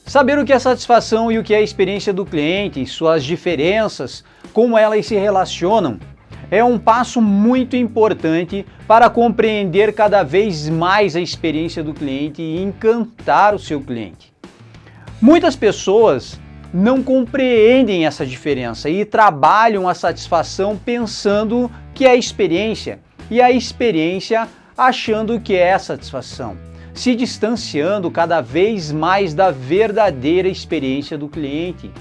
Saber o que é satisfação e o que é a experiência do cliente, suas diferenças, como elas se relacionam, é um passo muito importante para compreender cada vez mais a experiência do cliente e encantar o seu cliente. Muitas pessoas não compreendem essa diferença e trabalham a satisfação pensando que é a experiência e a experiência achando que é a satisfação, se distanciando cada vez mais da verdadeira experiência do cliente.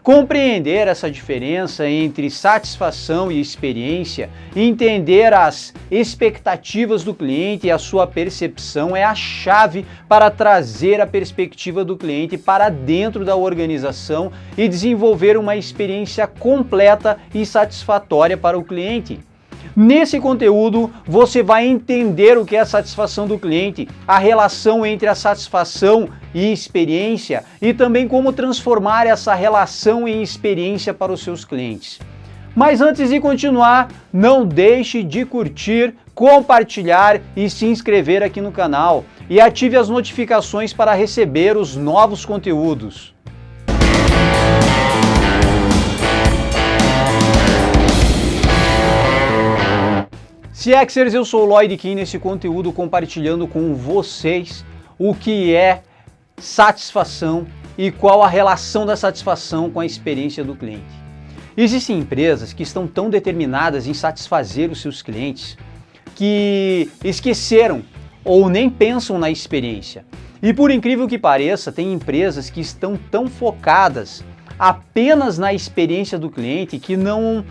Compreender essa diferença entre satisfação e experiência, entender as expectativas do cliente e a sua percepção é a chave para trazer a perspectiva do cliente para dentro da organização e desenvolver uma experiência completa e satisfatória para o cliente. Nesse conteúdo, você vai entender o que é a satisfação do cliente, a relação entre a satisfação e experiência e também como transformar essa relação em experiência para os seus clientes. Mas antes de continuar, não deixe de curtir, compartilhar e se inscrever aqui no canal e ative as notificações para receber os novos conteúdos. CXers, eu sou o Lloyd Kim nesse conteúdo compartilhando com vocês o que é satisfação e qual a relação da satisfação com a experiência do cliente. Existem empresas que estão tão determinadas em satisfazer os seus clientes que esqueceram ou nem pensam na experiência. E por incrível que pareça, tem empresas que estão tão focadas apenas na experiência do cliente que não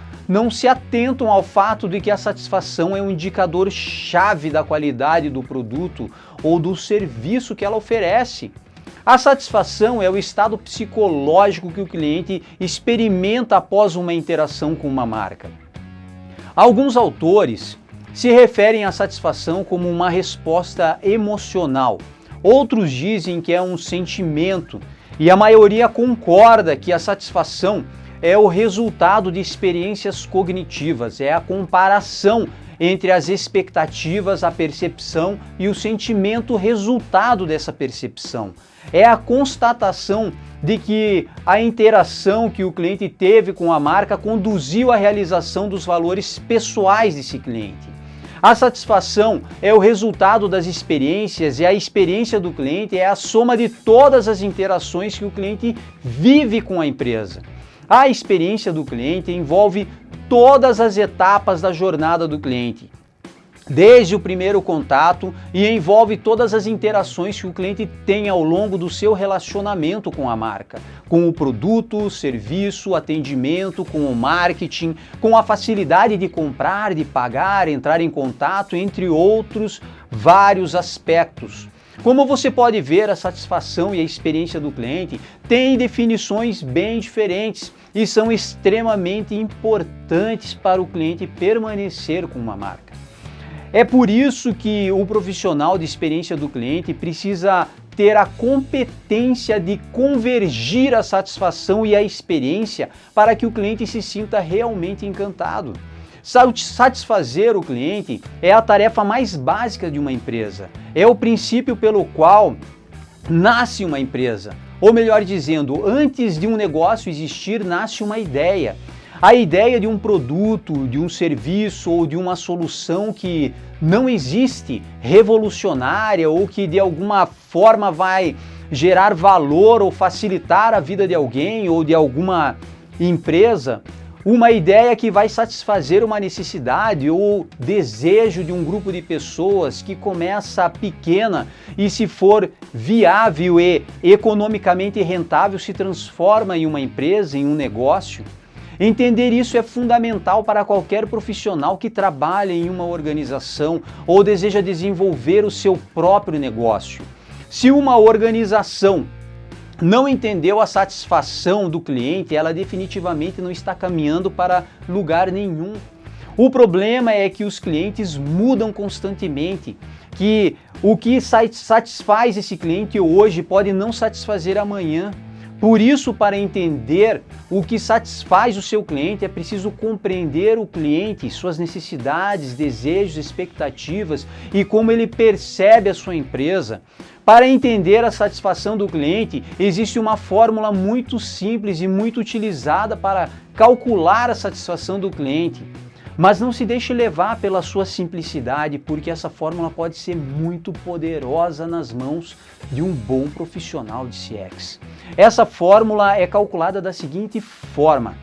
se atentam ao fato de que a satisfação é um indicador chave da qualidade do produto ou do serviço que ela oferece. A satisfação é o estado psicológico que o cliente experimenta após uma interação com uma marca. Alguns autores se referem à satisfação como uma resposta emocional. Outros dizem que é um sentimento e a maioria concorda que a satisfação é o resultado de experiências cognitivas, é a comparação entre as expectativas, a percepção e o sentimento resultado dessa percepção. É a constatação de que a interação que o cliente teve com a marca conduziu à realização dos valores pessoais desse cliente. A satisfação é o resultado das experiências e a experiência do cliente é a soma de todas as interações que o cliente vive com a empresa. A experiência do cliente envolve todas as etapas da jornada do cliente, desde o primeiro contato e envolve todas as interações que o cliente tem ao longo do seu relacionamento com a marca, com o produto, serviço, atendimento, com o marketing, com a facilidade de comprar, de pagar, entrar em contato, entre outros vários aspectos. Como você pode ver, a satisfação e a experiência do cliente têm definições bem diferentes e são extremamente importantes para o cliente permanecer com uma marca. É por isso que o profissional de experiência do cliente precisa ter a competência de convergir a satisfação e a experiência para que o cliente se sinta realmente encantado. Satisfazer o cliente é a tarefa mais básica de uma empresa. É o princípio pelo qual nasce uma empresa. Ou melhor dizendo, antes de um negócio existir, nasce uma ideia. A ideia de um produto, de um serviço ou de uma solução que não existe, revolucionária ou que de alguma forma vai gerar valor ou facilitar a vida de alguém ou de alguma empresa. Uma ideia que vai satisfazer uma necessidade ou desejo de um grupo de pessoas que começa pequena e, se for viável e economicamente rentável, se transforma em uma empresa, em um negócio. Entender isso é fundamental para qualquer profissional que trabalha em uma organização ou deseja desenvolver o seu próprio negócio. Se uma organização não entendeu a satisfação do cliente, ela definitivamente não está caminhando para lugar nenhum. O problema é que os clientes mudam constantemente, que o que satisfaz esse cliente hoje pode não satisfazer amanhã. Por isso, para entender o que satisfaz o seu cliente, é preciso compreender o cliente, suas necessidades, desejos, expectativas e como ele percebe a sua empresa. Para entender a satisfação do cliente, existe uma fórmula muito simples e muito utilizada para calcular a satisfação do cliente. Mas não se deixe levar pela sua simplicidade, porque essa fórmula pode ser muito poderosa nas mãos de um bom profissional de CX. Essa fórmula é calculada da seguinte forma,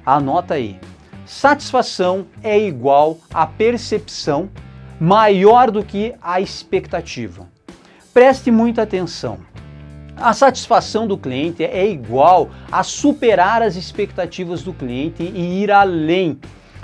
anota aí: satisfação é igual a percepção maior do que a expectativa. Preste muita atenção. A satisfação do cliente é igual a superar as expectativas do cliente e ir além.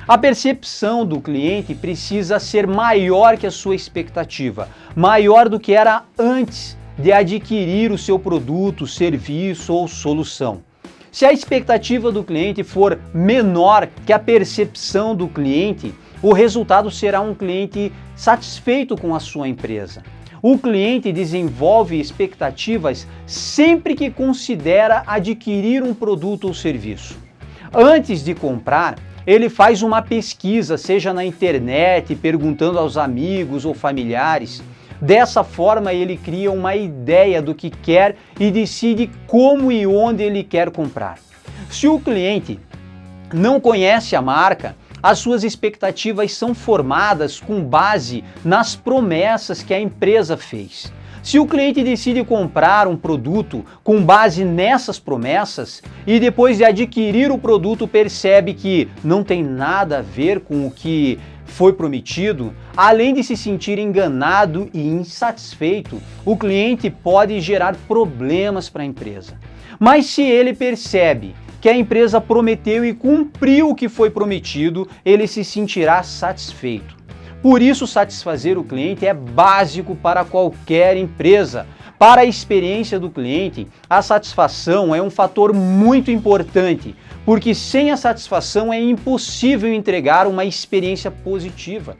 A percepção do cliente precisa ser maior que a sua expectativa, maior do que era antes de adquirir o seu produto, serviço ou solução. Se a expectativa do cliente for menor que a percepção do cliente, o resultado será um cliente satisfeito com a sua empresa. O cliente desenvolve expectativas sempre que considera adquirir um produto ou serviço. Antes de comprar, ele faz uma pesquisa, seja na internet, perguntando aos amigos ou familiares. Dessa forma, ele cria uma ideia do que quer e decide como e onde ele quer comprar. Se o cliente não conhece a marca, as suas expectativas são formadas com base nas promessas que a empresa fez. Se o cliente decide comprar um produto com base nessas promessas e depois de adquirir o produto percebe que não tem nada a ver com o que foi prometido, além de se sentir enganado e insatisfeito, o cliente pode gerar problemas para a empresa. Mas se ele percebe que a empresa prometeu e cumpriu o que foi prometido, ele se sentirá satisfeito. Por isso, satisfazer o cliente é básico para qualquer empresa. Para a experiência do cliente, a satisfação é um fator muito importante, porque sem a satisfação é impossível entregar uma experiência positiva.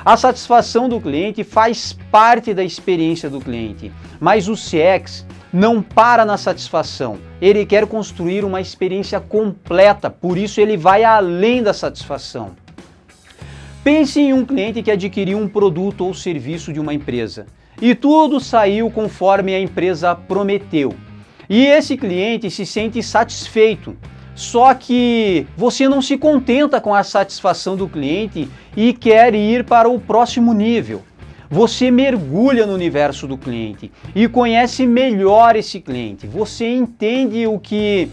A satisfação do cliente faz parte da experiência do cliente, mas o CX não para na satisfação. Ele quer construir uma experiência completa, por isso ele vai além da satisfação. Pense em um cliente que adquiriu um produto ou serviço de uma empresa e tudo saiu conforme a empresa prometeu. E esse cliente se sente satisfeito, só que você não se contenta com a satisfação do cliente e quer ir para o próximo nível. Você mergulha no universo do cliente e conhece melhor esse cliente. Você entende o que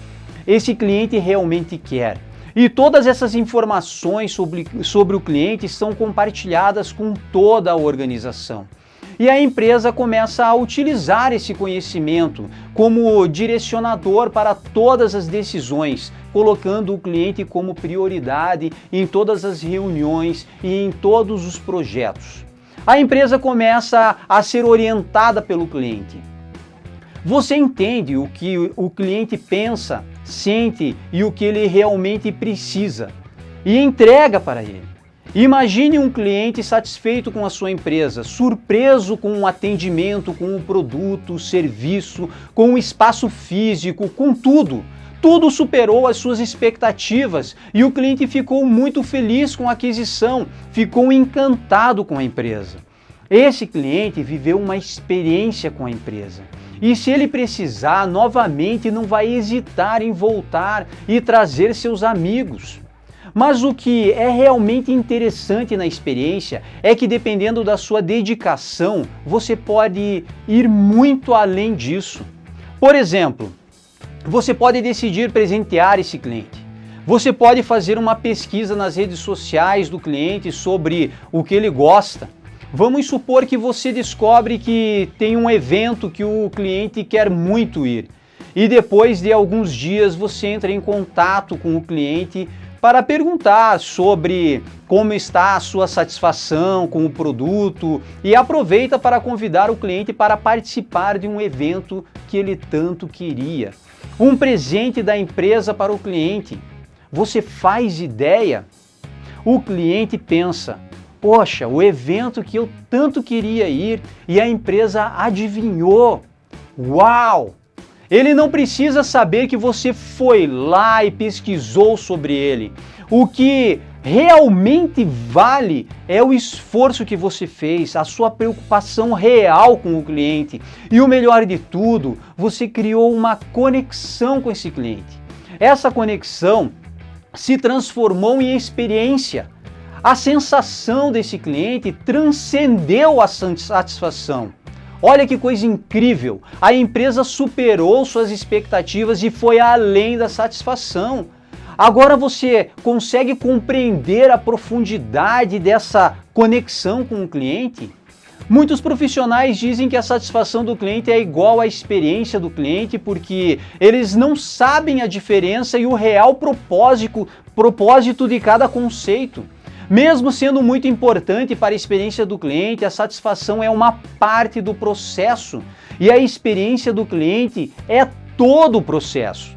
esse cliente realmente quer. E todas essas informações sobre o cliente são compartilhadas com toda a organização. E a empresa começa a utilizar esse conhecimento como direcionador para todas as decisões, colocando o cliente como prioridade em todas as reuniões e em todos os projetos. A empresa começa a ser orientada pelo cliente. Você entende o que o cliente pensa, sente e o que ele realmente precisa e entrega para ele. Imagine um cliente satisfeito com a sua empresa, surpreso com o atendimento, com o produto, o serviço, com o espaço físico, com tudo. Tudo superou as suas expectativas e o cliente ficou muito feliz com a aquisição, ficou encantado com a empresa. Esse cliente viveu uma experiência com a empresa. E se ele precisar, novamente não vai hesitar em voltar e trazer seus amigos. Mas o que é realmente interessante na experiência é que, dependendo da sua dedicação, você pode ir muito além disso. Por exemplo, você pode decidir presentear esse cliente. Você pode fazer uma pesquisa nas redes sociais do cliente sobre o que ele gosta. Vamos supor que você descobre que tem um evento que o cliente quer muito ir. E depois de alguns dias você entra em contato com o cliente para perguntar sobre como está a sua satisfação com o produto e aproveita para convidar o cliente para participar de um evento que ele tanto queria. Um presente da empresa para o cliente. Você faz ideia? O cliente pensa: poxa, o evento que eu tanto queria ir e a empresa adivinhou. Uau! Ele não precisa saber que você foi lá e pesquisou sobre ele. O que realmente vale é o esforço que você fez, a sua preocupação real com o cliente. E o melhor de tudo, você criou uma conexão com esse cliente. Essa conexão se transformou em experiência. A sensação desse cliente transcendeu a satisfação. Olha que coisa incrível! A empresa superou suas expectativas e foi além da satisfação. Agora você consegue compreender a profundidade dessa conexão com o cliente? Muitos profissionais dizem que a satisfação do cliente é igual à experiência do cliente porque eles não sabem a diferença e o real propósito de cada conceito. Mesmo sendo muito importante para a experiência do cliente, a satisfação é uma parte do processo e a experiência do cliente é todo o processo.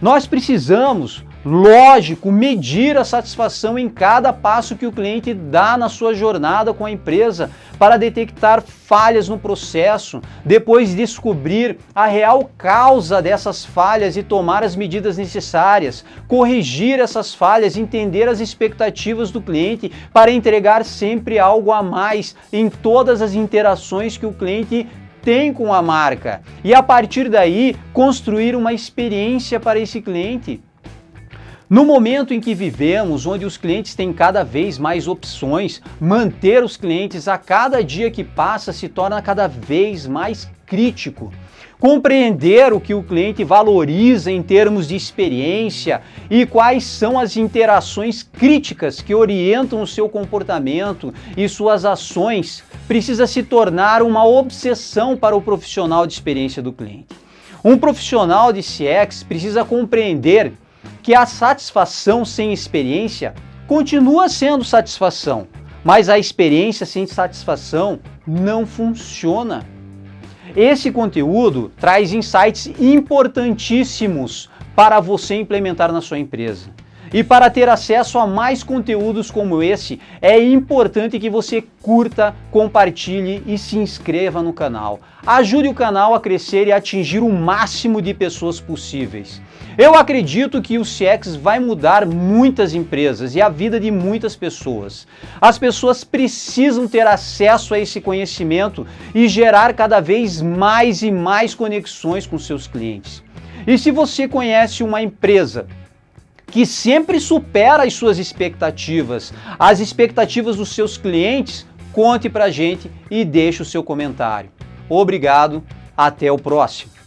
Nós precisamos, lógico, medir a satisfação em cada passo que o cliente dá na sua jornada com a empresa para detectar falhas no processo, depois descobrir a real causa dessas falhas e tomar as medidas necessárias, corrigir essas falhas, entender as expectativas do cliente para entregar sempre algo a mais em todas as interações que o cliente tem com a marca e a partir daí construir uma experiência para esse cliente. No momento em que vivemos, onde os clientes têm cada vez mais opções, manter os clientes a cada dia que passa se torna cada vez mais crítico. Compreender o que o cliente valoriza em termos de experiência e quais são as interações críticas que orientam o seu comportamento e suas ações precisa se tornar uma obsessão para o profissional de experiência do cliente. Um profissional de CX precisa compreender que a satisfação sem experiência continua sendo satisfação, mas a experiência sem satisfação não funciona. Esse conteúdo traz insights importantíssimos para você implementar na sua empresa. E para ter acesso a mais conteúdos como esse, é importante que você curta, compartilhe e se inscreva no canal. Ajude o canal a crescer e atingir o máximo de pessoas possíveis. Eu acredito que o CX vai mudar muitas empresas e a vida de muitas pessoas. As pessoas precisam ter acesso a esse conhecimento e gerar cada vez mais e mais conexões com seus clientes. E se você conhece uma empresa que sempre supera as suas expectativas, as expectativas dos seus clientes, conte pra gente e deixe o seu comentário. Obrigado, até o próximo.